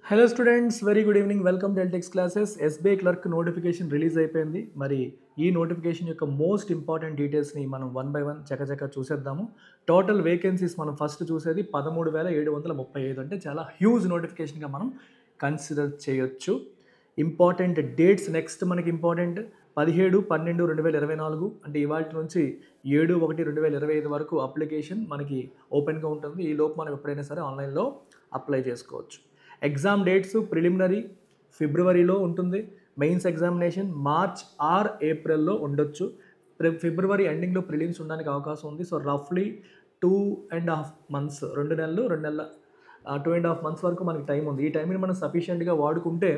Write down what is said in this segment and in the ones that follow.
Hello students, very good evening. Welcome to ఎల్టెక్స్ classes. SBI clerk notification release అయిపోయింది. మరి ఈ notification యొక్క most important డీటెయిల్స్ని మనం వన్ బై వన్ చకచక చూసేద్దాము. టోటల్ వేకెన్సీస్ మనం ఫస్ట్ చూసేది 13,735. అంటే చాలా హ్యూజ్ నోటిఫికేషన్గా మనం కన్సిడర్ చేయొచ్చు. ఇంపార్టెంట్ డేట్స్ నెక్స్ట్ మనకి ఇంపార్టెంట్ 17/12/2024 అంటే ఇవాళ నుంచి 7/1/2025 వరకు అప్లికేషన్ మనకి ఓపెన్గా ఉంటుంది. ఈ లోపు మనం ఎప్పుడైనా సరే ఆన్లైన్లో అప్లై చేసుకోవచ్చు. ఎగ్జామ్ డేట్స్ ప్రిలిమినరీ ఫిబ్రవరిలో ఉంటుంది. మెయిన్స్ ఎగ్జామినేషన్ మార్చ్ ఆర్ ఏప్రిల్లో ఉండొచ్చు. ఫిబ్రవరి ఎండింగ్లో ప్రిలిమ్స్ ఉండడానికి అవకాశం ఉంది. సో రఫ్లీ 2.5 months, 2.5 months వరకు మనకి టైం ఉంది. ఈ టైంని మనం సఫిషియెంట్గా వాడుకుంటే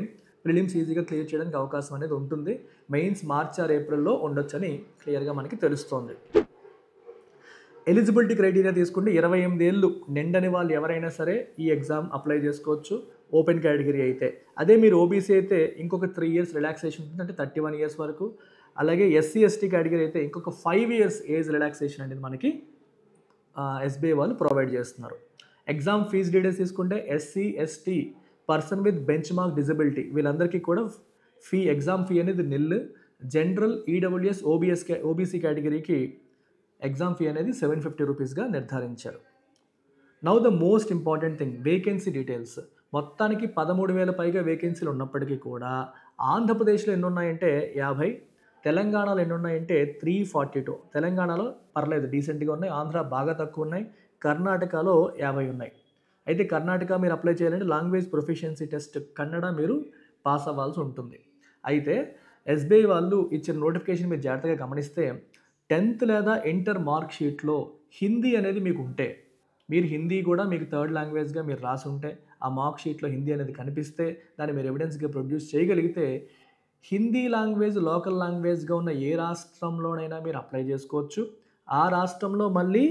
ప్రిలిమ్స్ ఈజీగా క్లియర్ చేయడానికి అవకాశం అనేది ఉంటుంది. మెయిన్స్ మార్చ్ ఆర్ ఏప్రిల్లో ఉండొచ్చని క్లియర్గా మనకి తెలుస్తోంది. ఎలిజిబిలిటీ క్రైటీరియా తీసుకుంటే 28 ఏళ్ళు నిండని వాళ్ళు ఎవరైనా సరే ఈ ఎగ్జామ్ అప్లై చేసుకోవచ్చు, ఓపెన్ కేటగిరీ అయితే. అదే మీరు ఓబీసీ అయితే ఇంకొక 3 years రిలాక్సేషన్ ఉంటుంది, అంటే 31 years వరకు. అలాగే ఎస్సీ ఎస్టీ కేటగిరీ అయితే ఇంకొక 5 years ఏజ్ రిలాక్సేషన్ అనేది మనకి ఎస్బీఐ వాళ్ళు ప్రొవైడ్ చేస్తున్నారు. ఎగ్జామ్ ఫీజ్ డీటెయిల్స్ తీసుకుంటే SC ST person with bench mark disability వీళ్ళందరికీ కూడా ఎగ్జామ్ ఫీ అనేది నిల్. జనరల్ ఈడబ్ల్యూఎస్ ఓబీసీ కేటగిరీకి ఎగ్జామ్ ఫీ అనేది 750 రూపీస్గా నిర్ధారించారు. Now the most important thing, vacancy details. మొత్తానికి 13,000 పైగా వేకెన్సీలు ఉన్నప్పటికీ కూడా ఆంధ్రప్రదేశ్లో ఎన్ని ఉన్నాయంటే 50, తెలంగాణలో ఎన్ని ఉన్నాయంటే 342. తెలంగాణలో పర్లేదు డీసెంట్గా ఉన్నాయి, ఆంధ్ర బాగా తక్కువ ఉన్నాయి, కర్ణాటకలో 50 ఉన్నాయి. అయితే కర్ణాటక మీరు అప్లై చేయాలంటే లాంగ్వేజ్ ప్రొఫిషియన్సీ టెస్ట్ కన్నడ మీరు పాస్ అవ్వాల్సి ఉంటుంది. అయితే ఎస్బీఐ వాళ్ళు ఇచ్చిన నోటిఫికేషన్ మీరు జాగ్రత్తగా గమనిస్తే 10th లేదా ఇంటర్ మార్క్ షీట్లో హిందీ అనేది మీకు ఉంటే, మీరు హిందీ కూడా మీకు థర్డ్ లాంగ్వేజ్గా మీరు రాసి ఉంటే, ఆ మార్క్ షీట్లో హిందీ అనేది కనిపిస్తే దాన్ని మీరు ఎవిడెన్స్గా ప్రొడ్యూస్ చేయగలిగితే హిందీ లాంగ్వేజ్ లోకల్ లాంగ్వేజ్గా ఉన్న ఏ రాష్ట్రంలోనైనా మీరు అప్లై చేసుకోవచ్చు. ఆ రాష్ట్రంలో మళ్ళీ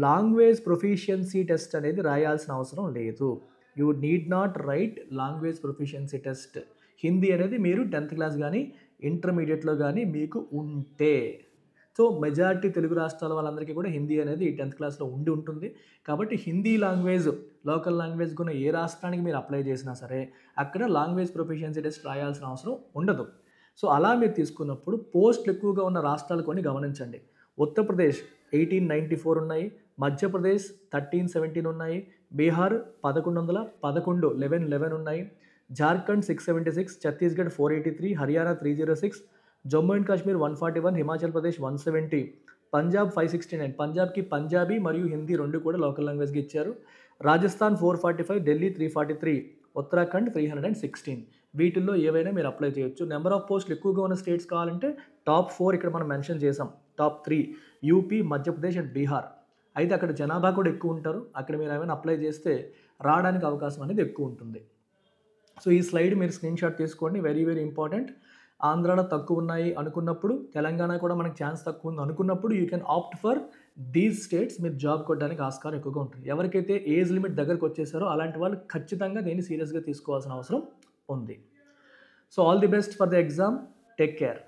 లాంగ్వేజ్ ప్రొఫిషియన్సీ టెస్ట్ అనేది రాయాల్సిన అవసరం లేదు. You need not right language proficiency test. Hindi అనేది మీరు 10th క్లాస్ కానీ ఇంటర్మీడియట్లో కానీ మీకు ఉంటే. సో మెజారిటీ తెలుగు రాష్ట్రాల వాళ్ళందరికీ కూడా హిందీ అనేది 10th క్లాస్లో ఉండి ఉంటుంది. కాబట్టి హిందీ లాంగ్వేజ్ లోకల్ లాంగ్వేజ్ ఉన్న ఏ రాష్ట్రానికి మీరు అప్లై చేసినా సరే అక్కడ లాంగ్వేజ్ ప్రొఫిషియన్సీ టెస్ట్ రాయాల్సిన అవసరం ఉండదు. సో అలా మీరు తీసుకున్నప్పుడు పోస్టులు ఎక్కువగా ఉన్న రాష్ట్రాలు కొన్ని గమనించండి. ఉత్తరప్రదేశ్ 1894 ఉన్నాయి, మధ్యప్రదేశ్ 1317 ఉన్నాయి, బీహార్ 1111 1111 ఉన్నాయి, జార్ఖండ్ 676, ఛత్తీస్గఢ్ 483, హర్యానా 306, జమ్మూ అండ్ కాశ్మీర్ 141, హిమాచల్ ప్రదేశ్ 170, పంజాబ్ 569. పంజాబ్కి పంజాబీ మరియు హిందీ రెండు కూడా లోకల్ లాంగ్వేజ్కి ఇచ్చారు. రాజస్థాన్ 445, ఢిల్లీ 343, ఉత్తరాఖండ్ 316. వీటిల్లో ఏవైనా మీరు అప్లై చేయొచ్చు. నెంబర్ ఆఫ్ పోస్టులు ఎక్కువగా ఉన్న స్టేట్స్ కావాలంటే టాప్ 4 ఇక్కడ మనం మెన్షన్ చేసాం. Top 3 UP, Madhya Pradesh and Bihar. అయితే అక్కడ జనాభా కూడా ఎక్కువ ఉంటారు, అక్కడ మీరు ఏమైనా అప్లై చేస్తే రావడానికి అవకాశం అనేది ఎక్కువ ఉంటుంది. సో ఈ స్లైడ్ మీరు స్క్రీన్ షాట్ తీసుకోండి, వెరీ వెరీ ఇంపార్టెంట్. ఆంధ్రాలో తక్కువ ఉన్నాయి అనుకున్నప్పుడు, తెలంగాణ కూడా మనకి ఛాన్స్ తక్కువ ఉంది అనుకున్నప్పుడు you can opt for these states. మీరు జాబ్ కొట్టడానికి ఆస్కారం ఎక్కువగా ఉంటుంది. ఎవరికైతే ఏజ్ లిమిట్ దగ్గరకు వచ్చేసారో అలాంటి వాళ్ళు ఖచ్చితంగా దీన్ని సీరియస్గా తీసుకోవాల్సిన అవసరం ఉంది. So all the best for the exam. Take care.